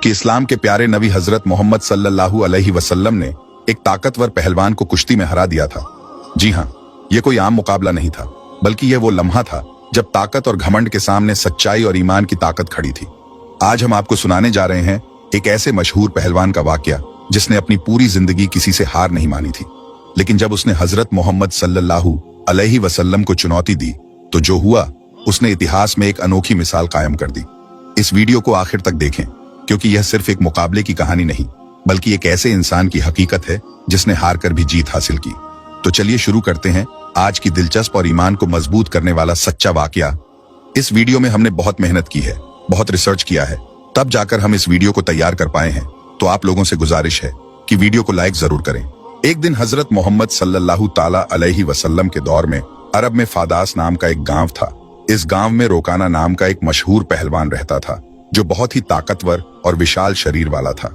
कि इस्लाम के प्यारे नबी हजरत मोहम्मद सल्लल्लाहु अलैहि वसल्लम ने एक ताकतवर पहलवान को कुश्ती में हरा दिया था। जी हाँ, ये कोई आम मुकाबला नहीं था, बल्कि यह वो लम्हा था जब ताकत और घमंड के सामने सच्चाई और ईमान की ताकत खड़ी थी। आज हम आपको सुनाने जा रहे हैं एक ऐसे मशहूर पहलवान का वाकया जिसने अपनी पूरी जिंदगी किसी से हार नहीं मानी थी, लेकिन जब उसने हजरत मोहम्मद सल्लल्लाहु अलैहि वसल्लम को चुनौती दी तो जो हुआ उसने इतिहास में एक अनोखी मिसाल कायम कर दी। इस वीडियो को आखिर तक देखें, क्योंकि यह सिर्फ एक मुकाबले की कहानी नहीं, बल्कि एक ऐसे इंसान की हकीकत है जिसने हार कर भी जीत हासिल की। तो चलिए शुरू करते हैं आज की दिलचस्प और ईमान को मजबूत करने वाला सच्चा वाकया। इस वीडियो में हमने बहुत मेहनत की है, बहुत रिसर्च किया है, तब जाकर हम इस वीडियो को तैयार कर पाए हैं। तो आप लोगों से गुजारिश है कि वीडियो को लाइक जरूर करें। एक दिन हजरत मोहम्मद सल्लल्लाहु ताला अलैहि वसल्लम के दौर में अरब में फादास नाम का एक गांव था। इस गांव में रोकाना नाम का एक मशहूर पहलवान रहता था, जो बहुत ही ताकतवर और विशाल शरीर वाला था।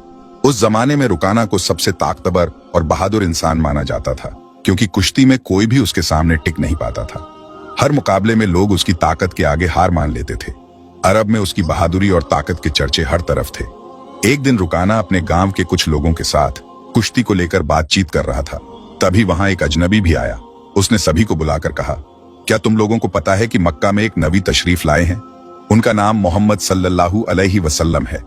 उस जमाने में रुकाना को सबसे ताकतवर और बहादुर इंसान माना जाता था, क्योंकि कुश्ती में कोई भी उसके सामने टिक नहीं पाता था। हर मुकाबले में लोग उसकी ताकत के आगे हार मान लेते थे। अरब में उसकी बहादुरी और ताकत के चर्चे हर तरफ थे। एक दिन रुकाना अपने गांव के कुछ लोगों के साथ कुश्ती को लेकर बातचीत कर रहा था। तभी वहां एक अजनबी भी आया। उसने सभी को बुलाकर कहा, क्या तुम लोगों को पता है कि मक्का में एक नबी तशरीफ लाए हैं? उनका नाम मोहम्मद सल्लल्लाहु अलैहि वसल्लम है।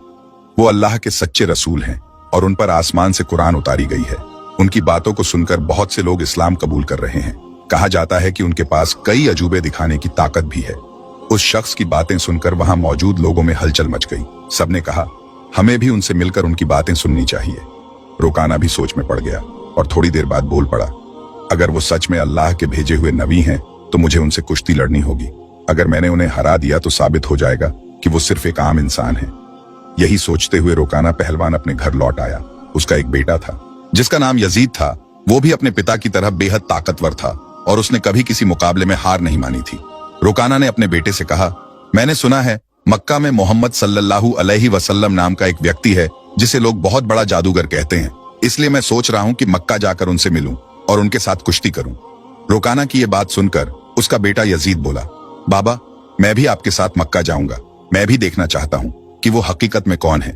वो अल्लाह के सच्चे रसूल हैं और उन पर आसमान से कुरान उतारी गई है। उनकी बातों को सुनकर बहुत से लोग इस्लाम कबूल कर रहे हैं। कहा जाता है कि उनके पास कई अजूबे दिखाने की ताकत भी है। उस शख्स की बातें सुनकर वहां मौजूद लोगों में हलचल मच गई। सबने कहा, हमें भी उनसे मिलकर उनकी बातें सुननी चाहिए। रुकाना भी सोच में पड़ गया और थोड़ी देर बाद बोल पड़ा, अगर वो सच में अल्लाह के भेजे हुए नबी हैं तो मुझे उनसे कुश्ती लड़नी होगी। अगर मैंने उन्हें हरा दिया तो साबित हो जाएगा कि वो सिर्फ एक आम इंसान है। यही सोचते हुए रुकाना पहलवान अपने घर लौट आया। उसका एक बेटा था जिसका नाम यजीद था। वो भी अपने पिता की तरह बेहद ताकतवर था और उसने कभी किसी मुकाबले में हार नहीं मानी थी। रुकाना ने अपने बेटे से कहा, मैंने सुना है मक्का में मोहम्मद सल्लल्लाहु अलैहि वसल्लम नाम का एक व्यक्ति है जिसे लोग बहुत बड़ा जादूगर कहते हैं, इसलिए मैं सोच रहा हूं कि मक्का जाकर उनसे मिलूं और उनके साथ कुश्ती करूं। रुकाना की यह बात सुनकर उसका बेटा यजीद बोला, बाबा, मैं भी आपके साथ मक्का जाऊंगा। मैं भी देखना चाहता हूं कि वो हकीकत में कौन है।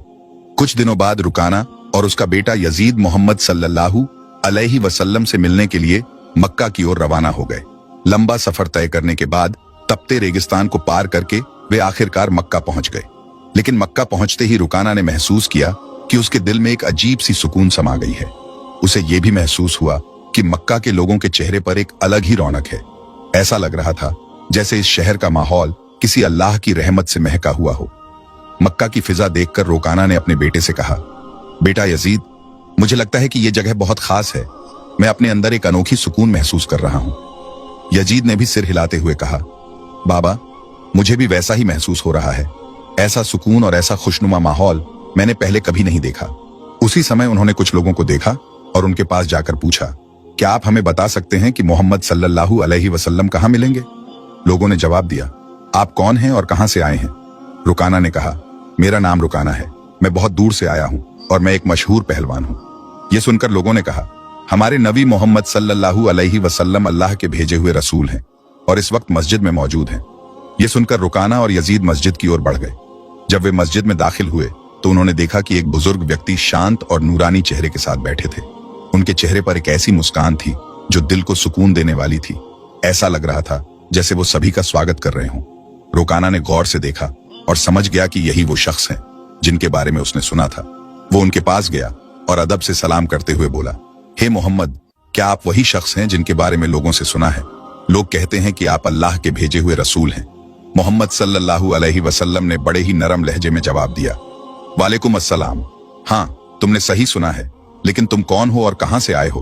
कुछ दिनों बाद रुकाना और उसका बेटा यजीद मोहम्मद सल्लल्लाहु अलैहि वसल्लम से मिलने के लिए मक्का की ओर रवाना हो गए। लंबा सफर तय करने के बाद तपते रेगिस्तान को पार करके वे आखिरकार मक्का पहुंच गए। लेकिन मक्का पहुंचते ही रुकाना ने महसूस किया कि उसके दिल में एक अजीब सी सुकून समा गई है। उसे यह भी महसूस हुआ कि मक्का के लोगों के चेहरे पर एक अलग ही रौनक है। ऐसा लग रहा था जैसे इस शहर का माहौल किसी अल्लाह की रहमत से महका हुआ हो। मक्का की फिजा देखकर रुकाना ने अपने बेटे से कहा, बेटा यजीद, मुझे लगता है कि यह जगह बहुत खास है। मैं अपने अंदर एक अनोखी सुकून महसूस कर रहा हूं। यजीद ने भी सिर हिलाते हुए कहा, बाबा, मुझे भी वैसा ही महसूस हो रहा है। ऐसा सुकून और ऐसा खुशनुमा माहौल मैंने पहले कभी नहीं देखा। उसी समय उन्होंने कुछ लोगों को देखा और उनके पास जाकर पूछा, क्या आप हमें बता सकते हैं कि मोहम्मद सल्लल्लाहु अलैहि वसल्लम कहां मिलेंगे? लोगों ने जवाब दिया, आप कौन हैं और कहां से आए हैं? रुकाना ने कहा, मेरा नाम रुकाना है। मैं बहुत दूर से आया हूं और मैं एक मशहूर पहलवान हूं। यह सुनकर लोगों ने कहा, हमारे नबी मोहम्मद सल्लल्लाहु अलैहि वसल्लम अल्लाह के भेजे हुए रसूल हैं और इस वक्त मस्जिद में मौजूद हैं। यह सुनकर रुकाना और यजीद मस्जिद की ओर बढ़ गए। जब वे मस्जिद में दाखिल हुए तो उन्होंने देखा कि एक बुजुर्ग व्यक्ति शांत और नूरानी चेहरे के साथ बैठे थे। उनके चेहरे पर एक ऐसी मुस्कान थी जो दिल को सुकून देने वाली थी। ऐसा लग रहा था जैसे वो सभी का स्वागत कर रहे हों। रुकाना ने गौर से देखा और समझ गया कि यही वो शख्स हैं जिनके बारे में उसने सुना था। वो उनके पास गया और अदब से सलाम करते हुए बोला, हे मोहम्मद, क्या आप वही शख्स हैं जिनके बारे में लोगों से सुना है? लोग कहते हैं कि आप अल्लाह के भेजे हुए रसूल हैं। मोहम्मद सल्लल्लाहु अलैहि वसल्लम ने बड़े ही नरम लहजे में जवाब दिया, वालेकुम अस्सलाम। हाँ, तुमने सही सुना है, लेकिन तुम कौन हो और कहां से आए हो?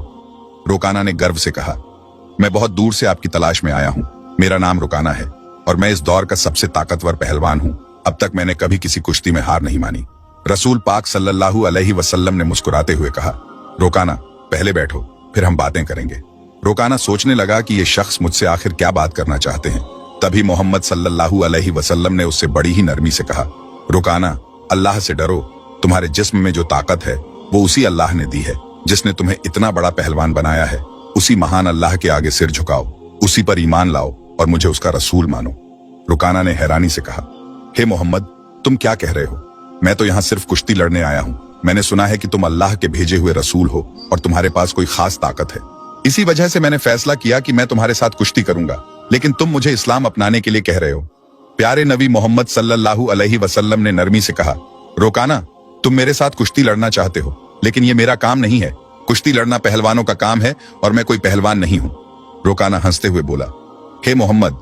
रुकाना ने गर्व से कहा, मैं बहुत दूर से आपकी तलाश में आया हूं। मेरा नाम रुकाना है और मैं इस दौर का सबसे ताकतवर पहलवान हूं। अब तक मैंने कभी किसी कुश्ती में हार नहीं मानी। रसूल पाक सल्लल्लाहु अलैहि वसल्लम ने मुस्कुराते हुए कहा, रुकाना, पहले बैठो, फिर हम बातें करेंगे। रुकाना सोचने लगा कि ये शख्स मुझसे आखिर क्या बात करना चाहते हैं। तभी मोहम्मद सल्लल्लाहु अलैहि वसल्लम ने उससे बड़ी ही नरमी से कहा, रुकाना, अल्लाह से डरो। तुम्हारे जिस्म में जो ताकत है वो उसी अल्लाह ने दी है जिसने तुम्हें इतना बड़ा पहलवान बनाया है। उसी महान अल्लाह के आगे सिर झुकाओ, उसी पर ईमान लाओ और मुझे उसका रसूल मानो। रुकाना ने हैरानी से कहा, हे मोहम्मद, तुम क्या कह रहे हो? मैं तो यहाँ सिर्फ कुश्ती लड़ने आया हूँ। मैंने सुना है कि तुम अल्लाह के भेजे हुए रसूल हो और तुम्हारे पास कोई खास ताकत है। इसी वजह से मैंने फैसला किया कि मैं तुम्हारे साथ कुश्ती करूंगा, लेकिन तुम मुझे इस्लाम अपनाने के लिए कह रहे हो। प्यारे नबी मोहम्मद सल्लल्लाहु अलैहि वसल्लम ने नरमी से कहा, रोकाना, तुम मेरे साथ कुश्ती लड़ना चाहते हो, लेकिन ये मेरा काम नहीं है। कुश्ती लड़ना पहलवानों का काम है और मैं कोई पहलवान नहीं हूँ। रोकाना हंसते हुए बोला, हे मोहम्मद,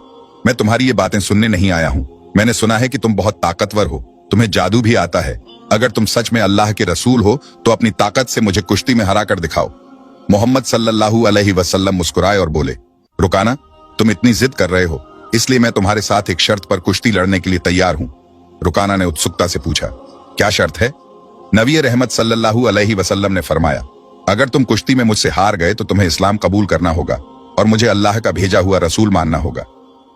मैं तुम्हारी ये बातें सुनने नहीं आया हूँ। मैंने सुना है कि तुम बहुत ताकतवर हो, तुम्हें जादू भी आता है। अगर तुम सच में अल्लाह के रसूल हो तो अपनी ताकत से मुझे कुश्ती में हरा कर दिखाओ। मोहम्मद सल्लल्लाहु अलैहि वसल्लम मुस्कुराए और बोले, रुकाना, तुम इतनी जिद कर रहे हो, इसलिए मैं तुम्हारे साथ एक शर्त पर कुश्ती लड़ने के लिए तैयार हूँ। रुकाना ने उत्सुकता से पूछा, क्या शर्त है? नबी रहमत सल्लल्लाहु अलैहि वसल्लम ने फरमाया, अगर तुम कुश्ती में मुझसे हार गए तो तुम्हें इस्लाम कबूल करना होगा और मुझे अल्लाह का भेजा हुआ रसूल मानना होगा।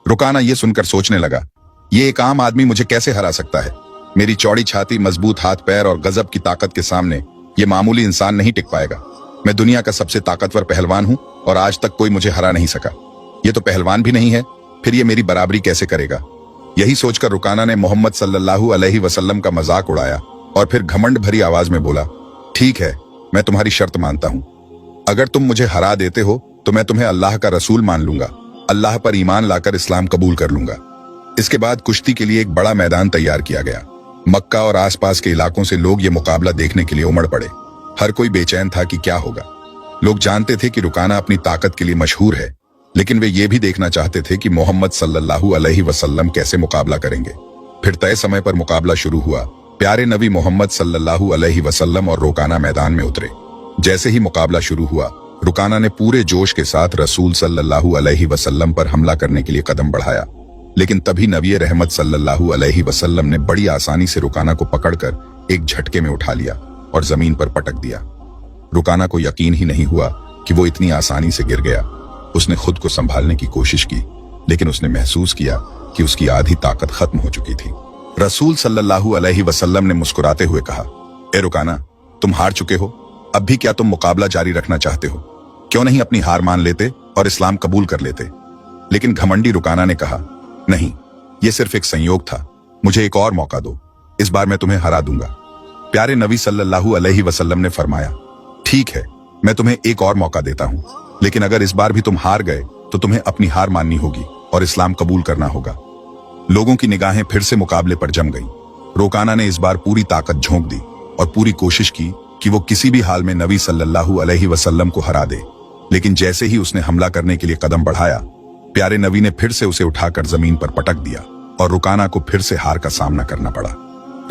रुकाना ये सुनकर सोचने लगा, ये एक आम आदमी मुझे कैसे हरा सकता है? मेरी चौड़ी छाती, मजबूत हाथ पैर और गजब की ताकत के सामने ये मामूली इंसान नहीं टिक पाएगा। मैं दुनिया का सबसे ताकतवर पहलवान हूँ और आज तक कोई मुझे हरा नहीं सका। ये तो पहलवान भी नहीं है, फिर ये मेरी बराबरी कैसे करेगा? यही सोचकर रुकाना ने मोहम्मद सल्लल्लाहु अलैहि वसल्लम का मजाक उड़ाया और फिर घमंड भरी आवाज में बोला, ठीक है, मैं तुम्हारी शर्त मानता हूँ। अगर तुम मुझे हरा देते हो तो मैं तुम्हें अल्लाह का रसूल मान लूंगा, अल्लाह पर ईमान लाकर इस्लाम कबूल कर लूंगा। इसके बाद कुश्ती के लिए एक बड़ा मैदान तैयार किया गया। मक्का और आसपास के इलाकों से लोग ये मुकाबला देखने के लिए उमड़ पड़े। हर कोई बेचैन था कि क्या होगा। लोग जानते थे कि रुकाना अपनी ताकत के लिए मशहूर है, लेकिन वे ये भी देखना चाहते थे कि मोहम्मद सल्लल्लाहु अलैहि वसल्लम कैसे मुकाबला करेंगे। फिर तय समय पर मुकाबला शुरू हुआ। प्यारे नबी मोहम्मद सल्लल्लाहु अलैहि वसल्लम और रुकाना मैदान में उतरे। जैसे ही मुकाबला शुरू हुआ, रुकाना ने पूरे जोश के साथ रसूल सल्लल्लाहु अलैहि वसल्लम पर हमला करने के लिए कदम बढ़ाया, लेकिन तभी नबी रहमत सल्लल्लाहु अलैहि वसल्लम ने बड़ी आसानी से रुकाना को पकड़कर एक झटके में उठा लिया और जमीन पर पटक दिया। रुकाना को यकीन ही नहीं हुआ कि वो इतनी आसानी से गिर गया। उसने खुद को संभालने की कोशिश की, लेकिन उसने महसूस किया कि उसकी आधी ताकत खत्म हो चुकी थी। रसूल सल्लल्लाहु अलैहि वसल्लम ने मुस्कुराते हुए कहा, ए रुकाना, तुम हार चुके हो, अब भी क्या तुम मुकाबला जारी रखना चाहते हो? क्यों नहीं अपनी हार मान लेते और इस्लाम कबूल कर लेते? लेकिन घमंडी रुकाना ने कहा, नहीं, ये सिर्फ एक संयोग था, मुझे एक और मौका दो, इस बार मैं तुम्हें हरा दूंगा। प्यारे नबी सल्लल्लाहु अलैहि वसल्लम ने फरमाया, ठीक है, मैं तुम्हें एक और मौका देता हूं, लेकिन अगर इस बार भी तुम हार गए तो तुम्हें अपनी हार माननी होगी और इस्लाम कबूल करना होगा। लोगों की निगाहें फिर से मुकाबले पर जम गईं। रुकाना ने इस बार पूरी ताकत झोंक दी और पूरी कोशिश की कि वो किसी भी हाल में नबी सल्लल्लाहु अलैहि वसल्लम को हरा दे। लेकिन जैसे ही उसने हमला करने के लिए कदम बढ़ाया, प्यारे नबी ने फिर से उसे उठाकर जमीन पर पटक दिया और रुकाना को फिर से हार का सामना करना पड़ा।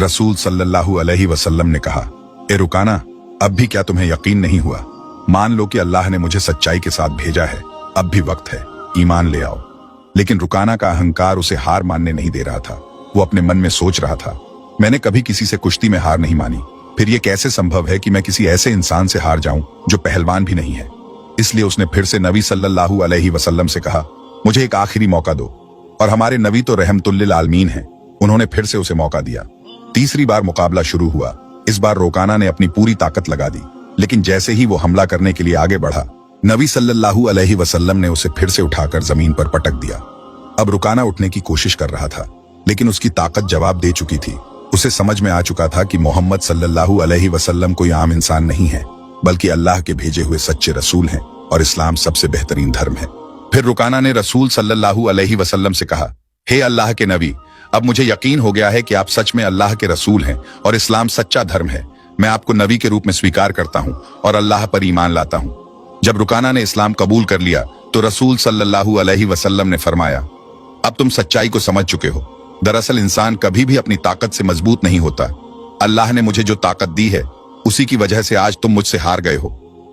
रसूल सल्लल्लाहु अलैहि वसल्लम ने कहा, ए रुकाना, अब भी क्या तुम्हें यकीन नहीं हुआ? मान लो कि अल्लाह ने मुझे सच्चाई के साथ भेजा है, अब भी वक्त है, ईमान ले आओ। लेकिन रुकाना का अहंकार उसे हार मानने नहीं दे रहा था। वो अपने मन में सोच रहा था, मैंने कभी किसी से कुश्ती में हार नहीं मानी, फिर ये कैसे संभव है कि मैं किसी ऐसे इंसान से हार जाऊं जो पहलवान भी नहीं है। इसलिए उसने फिर से नबी सल्लल्लाहु अलैहि वसल्लम से कहा, मुझे एक आखिरी मौका दो। और हमारे नबी तो रहमतुल्लिल आलमीन हैं, उन्होंने फिर से उसे मौका दिया। तीसरी बार मुकाबला शुरू हुआ। इस बार रुकाना ने अपनी पूरी ताकत लगा दी, लेकिन जैसे ही वो हमला करने के लिए आगे बढ़ा, नबी सल्लल्लाहु अलैहि वसल्लम ने उसे फिर से उठाकर जमीन पर पटक दिया। अब रुकाना उठने की कोशिश कर रहा था, लेकिन उसकी ताकत जवाब दे चुकी थी। उसे समझ में आ चुका था कि मोहम्मद सल्लल्लाहु अलैहि वसल्लम कोई आम इंसान नहीं है, बल्कि अल्लाह के भेजे हुए सच्चे रसूल हैं और इस्लाम सबसे बेहतरीन धर्म है। फिर रुकाना ने रसूल सल्लल्लाहु अलैहि वसल्लम से कहा, हे अल्लाह के नबी, अब मुझे यकीन हो गया है कि आप सच में अल्लाह के रसूल हैं और इस्लाम सच्चा धर्म है। मैं आपको नबी के रूप में स्वीकार करता हूं और अल्लाह पर ईमान लाता हूं। जब रुकाना ने इस्लाम कबूल कर लिया तो रसूल सल्लल्लाहु अलैहि वसल्लम ने फरमाया, अब तुम सच्चाई को समझ चुके हो। दरअसल इंसान कभी भी अपनी ताकत से मजबूत नहीं होता। अल्लाह ने मुझे जो ताकत दी है, उसी की वजह से आज तुम मुझसे हार गए हो,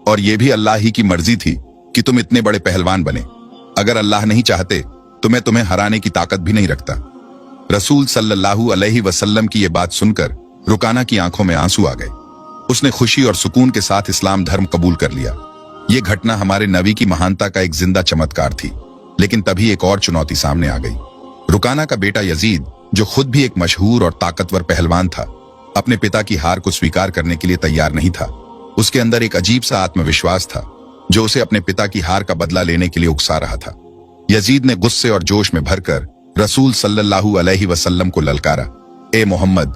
और ये भी अल्लाह ही की मर्जी थी कि तुम इतने बड़े पहलवान बने। अगर अल्लाह नहीं चाहते तो मैं तुम्हें हराने की ताकत भी नहीं रखता। रसूल सल्लल्लाहु अलैहि वसल्लम की ये बात सुनकर रुकाना की आंखों में आंसू आ गए। उसने खुशी और सुकून के साथ इस्लाम धर्म कबूल कर लिया। ये घटना हमारे नबी की महानता का एक जिंदा चमत्कार थी। लेकिन तभी एक और चुनौती सामने आ गई। रुकाना का बेटा यजीद, जो खुद भी एक मशहूर और ताकतवर पहलवान था, अपने पिता की हार को स्वीकार करने के लिए तैयार नहीं था। उसके अंदर एक अजीब सा आत्मविश्वास था जो उसे अपने पिता की हार का बदला लेने के लिए उकसा रहा था। यजीद ने गुस्से और जोश में भरकर रसूल सल्लल्लाहु अलैहि वसल्लम को ललकारा, ए मोहम्मद,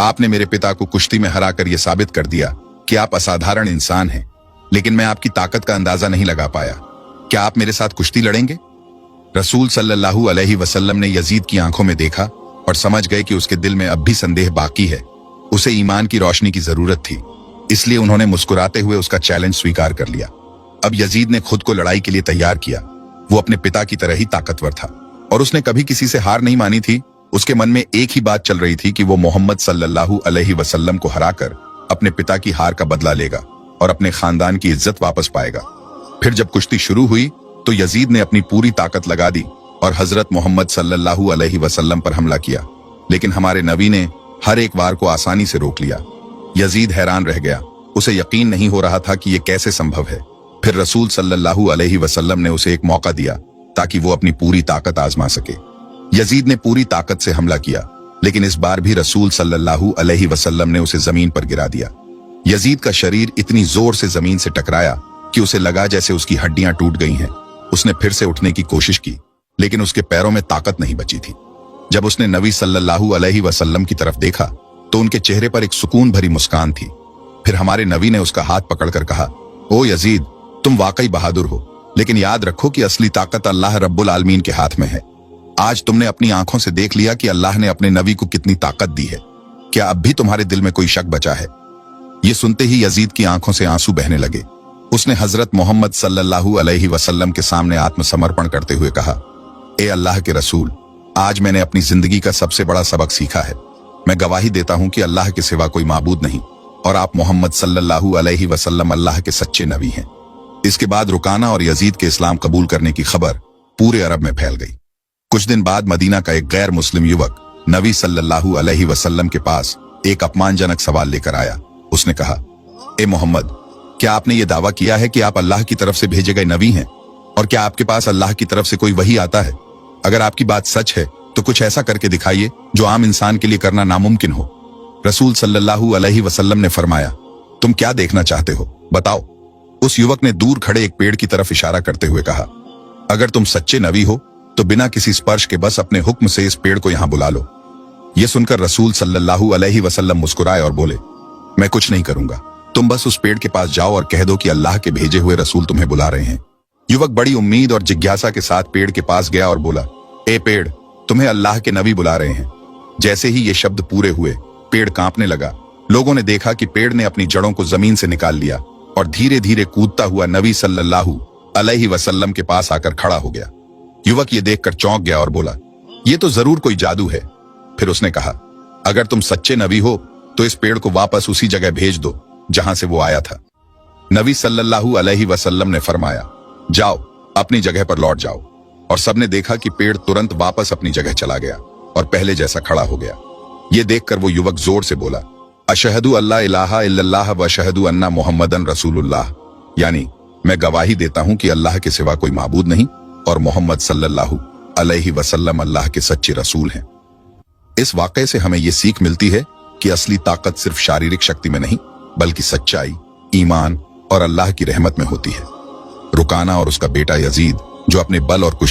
आपने मेरे पिता को कुश्ती में हराकर यह साबित कर दिया कि आप असाधारण इंसान हैं, लेकिन मैं आपकी ताकत का अंदाजा नहीं लगा पाया। क्या आप मेरे साथ कुश्ती लड़ेंगे? रसूल सल्लल्लाहु अलैहि वसल्लम ने यजीद की आंखों में देखा और समझ गए कि उसके दिल में अब भी संदेह बाकी है। उसे ईमान की रोशनी की जरूरत थी, इसलिए उन्होंने मुस्कुराते हुए उसका चैलेंज स्वीकार कर लिया। अब यजीद ने खुद को लड़ाई के लिए तैयार किया। वो अपने पिता की तरह ही ताकतवर था और उसने कभी किसी से हार नहीं मानी थी। उसके मन में एक ही बात चल रही थी कि वो मोहम्मद सल्लल्लाहु अलैहि वसल्लम को हराकर अपने पिता की हार का बदला लेगा और अपने खानदान की इज्जत वापस पाएगा। फिर जब कुश्ती शुरू हुई तो यजीद ने अपनी पूरी ताकत लगा दी और हजरत मोहम्मद सल्लल्लाहु अलैहि वसल्लम पर हमला किया, लेकिन हमारे नबी ने हर एक वार को आसानी से रोक लिया। यजीद हैरान रह गया। उसे यकीन नहीं हो रहा था कि यह कैसे संभव है। फिर रसूल सल्लल्लाहु अलैहि वसल्लम ने उसे एक मौका दिया ताकि वो अपनी पूरी ताकत आजमा सके। यजीद ने पूरी ताकत से हमला किया, लेकिन इस बार भी रसूल सल्लल्लाहु अलैहि वसल्लम ने उसे जमीन पर गिरा दिया। यजीद का शरीर इतनी जोर से जमीन से टकराया कि उसे लगा जैसे उसकी हड्डियां टूट गई हैं। उसने फिर से उठने की कोशिश की, लेकिन उसके पैरों में ताकत नहीं बची थी। जब उसने नबी सल्लल्लाहु अलैहि वसल्लम की तरफ देखा तो उनके चेहरे पर एक सुकून भरी मुस्कान थी। फिर हमारे नबी ने उसका हाथ पकड़कर कहा, ओ यजीद, तुम वाकई बहादुर हो, लेकिन याद रखो कि असली ताकत अल्लाह रब्बुल आलमीन के हाथ में है। आज तुमने अपनी आंखों से देख लिया कि अल्लाह ने अपने नबी को कितनी ताकत दी है। क्या अब भी तुम्हारे दिल में कोई शक बचा है? ये सुनते ही यजीद की आंखों से आंसू बहने लगे। उसने हजरत मोहम्मद सल्लल्लाहु अलैहि वसल्लम के सामने आत्मसमर्पण करते हुए कहा, ए अल्लाह के रसूल, आज मैंने अपनी जिंदगी का सबसे बड़ा सबक सीखा है। मैं गवाही देता हूं कि अल्लाह के सिवा कोई माबूद नहीं और आप मोहम्मद सल्लल्लाहु अलैहि वसल्लम अल्लाह के सच्चे नबी हैं। इसके बाद रुकाना और यजीद के इस्लाम कबूल करने की खबर पूरे अरब में फैल गई। कुछ दिन बाद मदीना का एक गैर मुस्लिम युवक नबी सल्लल्लाहु अलैहि वसल्लम के पास एक अपमानजनक सवाल लेकर आया। उसने कहा, ए मोहम्मद, क्या आपने ये दावा किया है कि आप अल्लाह की तरफ से भेजे गए नबी हैं? और क्या आपके पास अल्लाह की तरफ से कोई वही आता है? अगर आपकी बात सच है तो कुछ ऐसा करके दिखाइए जो आम इंसान के लिए करना नामुमकिन हो। रसूल सल्लल्लाहु अलैहि वसल्लम ने फरमाया, तुम क्या देखना चाहते हो, बताओ। उस युवक ने दूर खड़े एक पेड़ की तरफ इशारा करते हुए कहा, अगर तुम सच्चे नबी हो तो बिना किसी स्पर्श के बस अपने हुक्म से इस पेड़ को यहां बुला लो। यह सुनकर रसूल सल्लल्लाहु अलैहि वसल्लम मुस्कुराए और बोले, मैं कुछ नहीं करूंगा, तुम बस उस पेड़ के पास जाओ और कह दो कि अल्लाह के भेजे हुए रसूल तुम्हें बुला रहे हैं। युवक बड़ी उम्मीद और जिज्ञासा के साथ पेड़ के पास गया और बोला, ए पेड़, तुम्हें अल्लाह के नबी बुला रहे हैं। जैसे ही ये शब्द पूरे हुए, पेड़ कांपने लगा। लोगों ने देखा कि पेड़ ने अपनी जड़ों को जमीन से निकाल लिया और धीरे धीरे कूदता हुआ नबी सल्लल्लाहु अलैहि वसल्लम के पास आकर खड़ा हो गया। युवक ये देखकर चौंक गया और बोला, ये तो जरूर कोई जादू है। फिर उसने कहा, अगर तुम सच्चे नबी हो तो इस पेड़ को वापस उसी जगह भेज दो जहां से वो आया था। नबी सल्लल्लाहु अलैहि वसल्लम ने फरमाया, जाओ, अपनी जगह पर लौट जाओ। और सबने देखा कि पेड़ तुरंत वापस अपनी जगह चला गया और पहले जैसा खड़ा हो गया। ये देखकर वो युवक जोर से बोला, अशहदु अल्ला इलाहा इल्लल्लाह व अशहदु अन्ना मुहम्मदन रसूलुल्लाह, यानी मैं गवाही देता हूं कि अल्लाह के सिवा कोई माबूद नहीं और मोहम्मद सल्लल्लाहु अलैहि वसल्लम अल्लाह के सच्चे रसूल हैं। इस वाकये से हमें यह सीख मिलती है कि असली ताकत सिर्फ शारीरिक शक्ति में नहीं बल्कि सच्चाई, ईमान और अल्लाह की रहमत में होती है। रुकाना और उसका बेटा यजीद जो अपने बल और कुश्ती